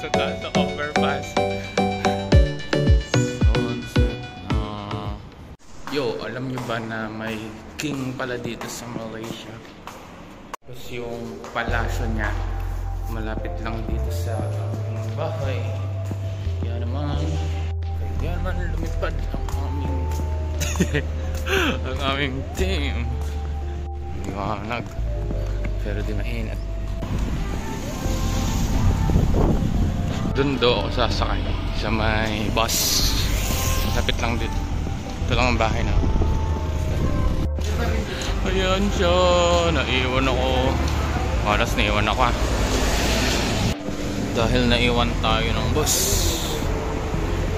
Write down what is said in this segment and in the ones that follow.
sa taas sa overpass. Yo, alam nyo ba na may king pala dito sa Malaysia? Tapos yung palasyo niya malapit lang dito sa aming bahay. Kaya naman lumipad ang aming ang aming team. Liwanag pero di mainit. Doon ako sasakay sa may bus. Lapit lang dito. Ito lang ang bahay na. Ayan siya. Naiwan ako. Oras naiwan ako. Dahil naiwan tayo ng bus.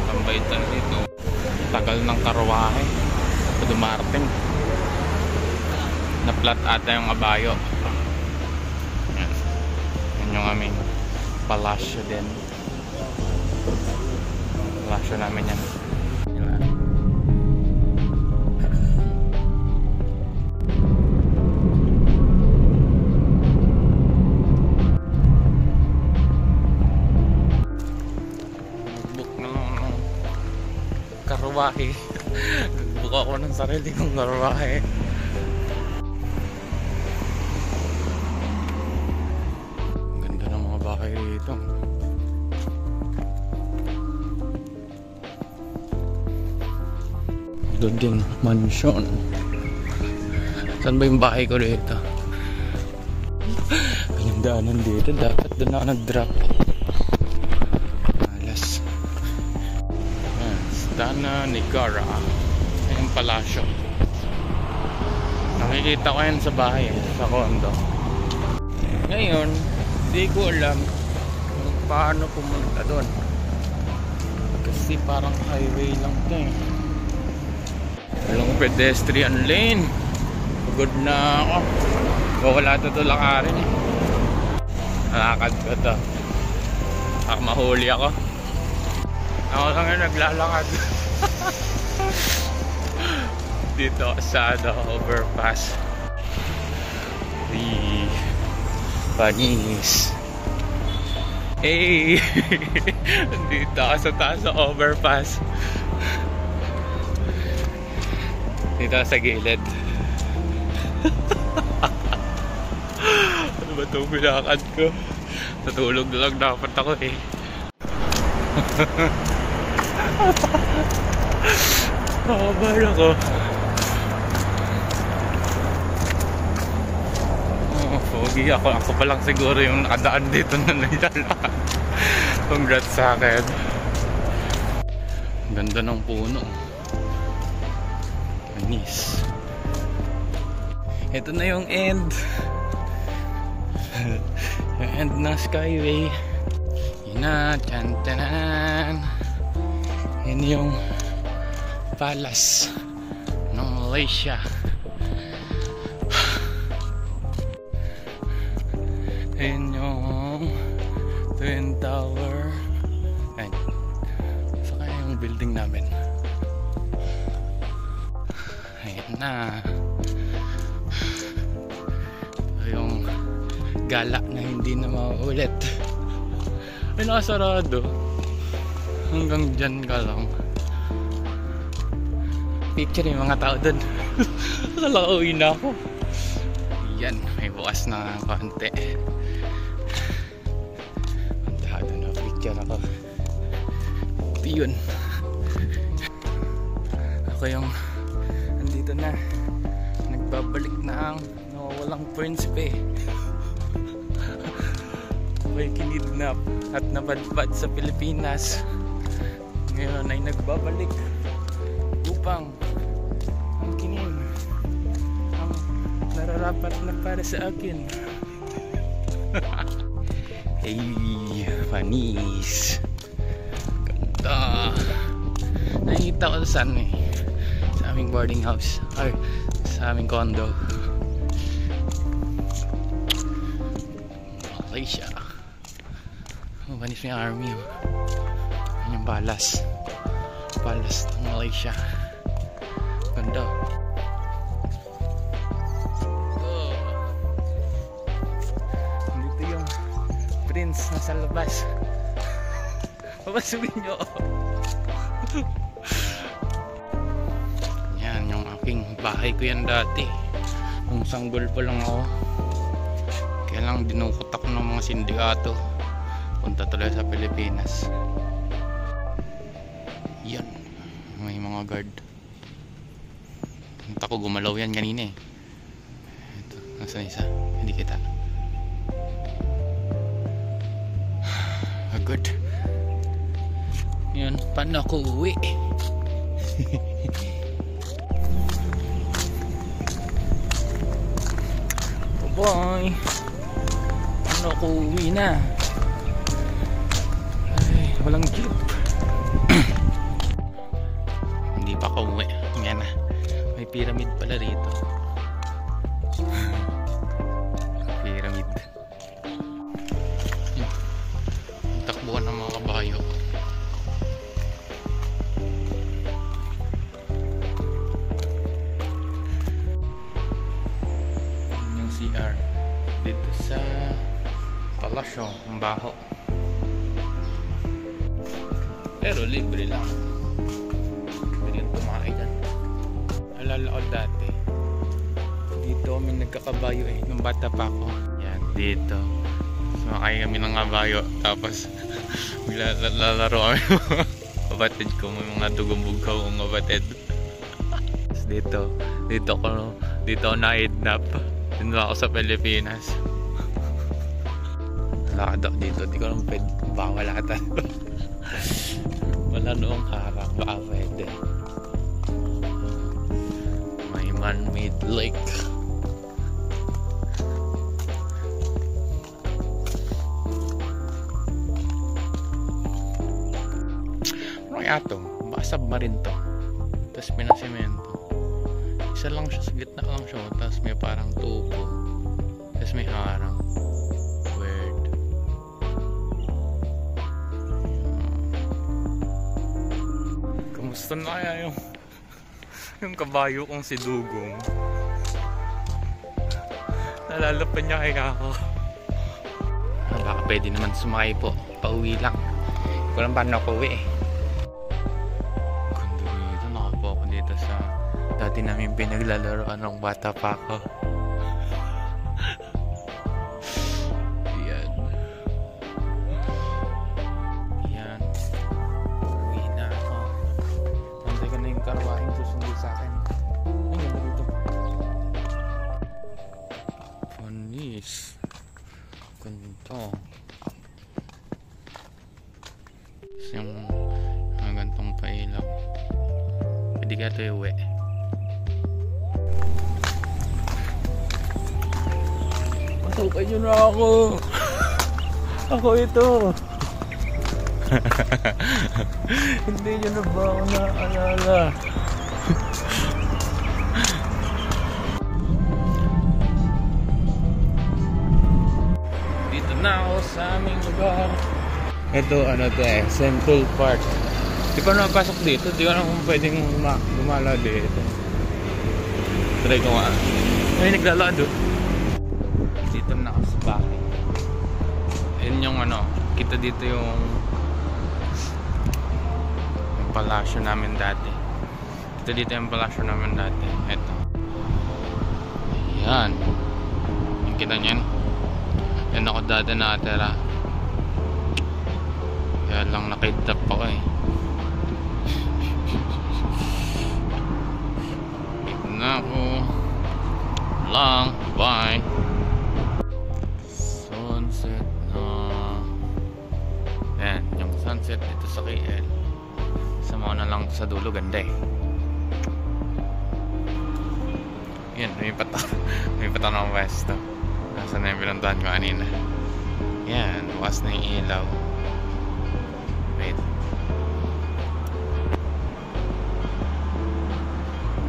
Pambaitan dito. Tagal ng karwahe. Dumarating. Na-flat ata yung abayo. Yan. Yan yung aming palasyo din. Palasyo namin yan. Karwahe. Buka ko ng sarili kong karwahe. Ang ganda ng mga bahay dito. Doon din mansion. Saan ba yung bahay ko dito? Yung daanan dito. Dapat doon ako nag-drop. Dana Negara. Yung palasyo. Nakikita ko yan sa bahay, sa condo. Ngayon, hindi ko alam kung paano pumunta doon. Kasi parang highway lang ito eh. Walang pedestrian lane. Pagod na ako. Wala ito lakarin eh. Nakakad ko ito. Baka mahuli ako. Ako lang yung naglalakad. Dito sa overpass. Panis. Hey! Dito ako sa taas sa overpass. Dito sa gilid. Ano ba itong binakad ko? Natulog na lang dapat ako eh. Nakabal ako. Pogi ako. Ako pa lang siguro yung nakadaan dito na naglalakad. Congrats sa akin. Ganda ng puno. Panis. Ito na yung end. Yung end ng Skyway. Yun na. Tantanan. Yan yung palace ng Malaysia. Yan yung Twin Tower. Ayan. Saka yung building namin. Ayan na. Yung gala na hindi na mauulit. Ay, nakasarado. Hanggang dyan ka lang. Picture yung mga tao dun. Akala ko uwi na ako. Yan, may bukas na konti. Antado na picture ako. Ito yun. Ako yung andito na. Nagbabalik na ang nawawalang prinsipe. May kinidnap at napadpad sa Pilipinas. Ngayon ay nagbabalik upang angkinin ang nararapat na para sa akin. Hey, panis. Ganda. Nakikita ko sa ano eh, sa aming boarding house or sa aming condo. Malaysia. Manis yung army. Yan yung balas. Balas ng Malaysia. Ganda. Oh. Dito yung prince nasa labas. Papasugin nyo ako. Yan, yung aking bahay ko yan dati. Nung sanggol pa lang ako. Kaya lang dinukutak ng mga sindikato. Punta tuloy sa Pilipinas. Yan. May mga guard. Punta ko gumalaw yan kanina eh. Ito, nasa isa. Hindi kita. Agad. Yan, paano ako uwi? Bye. Paano ako uwi na? Ay, walang jeep. Hindi pa ako uwi. Yan na. May pyramid pala rito. Pyramid. Yan. Takbuhan ng mga kabayo. Yung CR dito sa Palasyo, Baho. Pero libre lang. Pwede yung tumakay dyan. Alala ko dati dito kami nagkakabayo eh nung bata pa ako. Yan dito sumakay kami ng kabayo tapos lalaro kami kapatid ko, may mga tugumbugaw ng kapatid. dito ako na-kidnap. Dito ako sa Pilipinas. Lakad ako dito, di ko lang pwede, bawal ata. Wala noong harang, baka pwede. May man-made lake. Ano kaya to? Baka submarine to. Tapos pinasemento. Isa lang siya, sa gitna lang siya. Tapos may parang tubo. Tapos may harang. Weird. Kamusta na kaya yung kabayo kong si Dugong? Nalalapan niya kaya ako. Baka pwede naman sumakay po. Pauwi lang. Hindi ko lang paano ako uwi eh. Kundi dito, nakapo ako dito sa dati namin pinaglalaroan ng bata pa ako. Yan. Yan. Uwi na ako. Nantay ko na yung karwahin susundo sa akin. Ay, ganda dito. Panis. Ganito. Tapos yung mga gantong pailaw. Pwede ka ito iuwi. Pasukan nyo na ako. Ako ito. Hindi nyo na ba ako naaalala? Dito na ako sa aming lugar. Ito ano to eh, Central Park. Di pa napasok dito, di ko na kung pwedeng gumala dito. Try ko nga. Ay, naglalakad doon. Dito na ako sa bahay. Ayun yung ano, kita dito yung palasyo namin dati. Kita dito yung palasyo namin dati. Ito. Ayan. Yung kita nyan. Yan ako dati nakatira. Kaya lang nakidnap ako eh. Dito na ako. Lang. Bye. Sunset na. Ayan. Yung sunset dito sa KL. Sama ko na lang sa dulo. Ganda eh. Yan. May pata ng west. Nasa na yung pinuntahan ko kanina. Yan. Bukas na yung ilaw. Wait.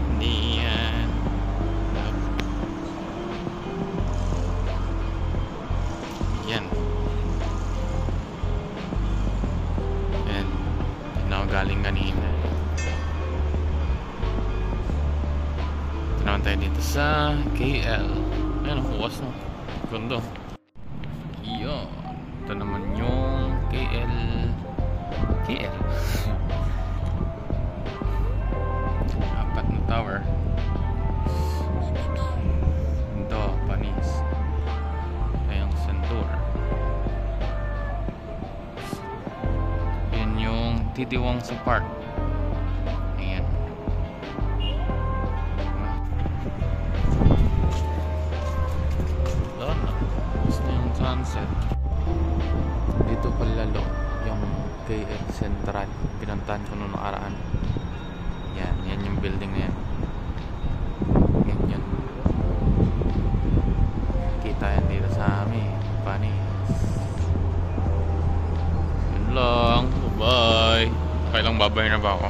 Hindi yan. Yan. Yan. Hindi na ako galing kanina. Ito naman tayo dito sa KL. Ayan, ang bukas na. Ganda. Yan. Ito naman yung KL KL. Apat na tower. Ito, Panis. Ayang Sentur. Yan yung Titiwang sa park. Ayan. Doon na. Tapos na yung sunset. Dito palalo yung KL Central. Pinuntahan ko noong nakaraan. Yan yung building na yan. Yan yun. Kita yan dito sa amin. Panis. Yun lang. Bye-bye. Kailang babay na ba ako?